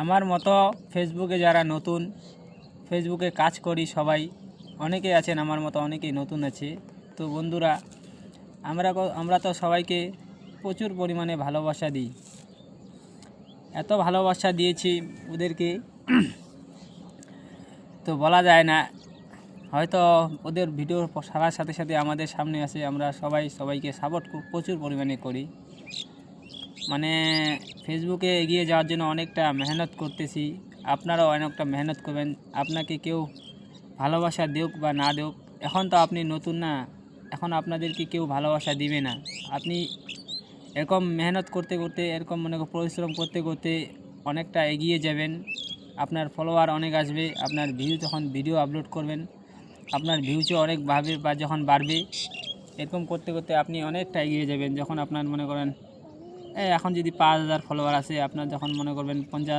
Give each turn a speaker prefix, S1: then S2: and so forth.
S1: আমার মতো ফেসবুকে যারা নতুন, ফেসবুকে কাজ করি সবাই, অনেকেই আছেন আমার মতো, অনেকেই নতুন আছে। তো বন্ধুরা, আমরা তো সবাইকে প্রচুর পরিমাণে ভালোবাসা দিই। এত ভালোবাসা দিয়েছি ওদেরকে তো বলা যায় না। হয়তো ওদের ভিডিও ছাড়ার সাথে সাথে আমাদের সামনে আসে, আমরা সবাইকে সাপোর্ট প্রচুর পরিমাণে করি। মানে ফেসবুকে এগিয়ে যাওয়ার জন্য অনেকটা মেহনত করতেছি। আপনারাও অনেকটা মেহনত করবেন। আপনাকে কেউ ভালোবাসা দেউক বা না দেউক, এখন তো আপনি নতুন না, এখন আপনাদেরকে কেউ ভালোবাসা দিবে না। আপনি এরকম মেহনত করতে করতে, এরকম মনে পরিশ্রম করতে করতে অনেকটা এগিয়ে যাবেন। আপনার ফলোয়ার অনেক আসবে। আপনার যখন ভিডিও আপলোড করবেন, আপনার ভিউজও অনেক বাড়বে বা যখন বাড়বে, এরকম করতে করতে আপনি অনেকটা এগিয়ে যাবেন। যখন আপনার মনে করেন এখন যদি 5,000 ফলোয়ার আছে, আপনার যখন মনে করবেন 50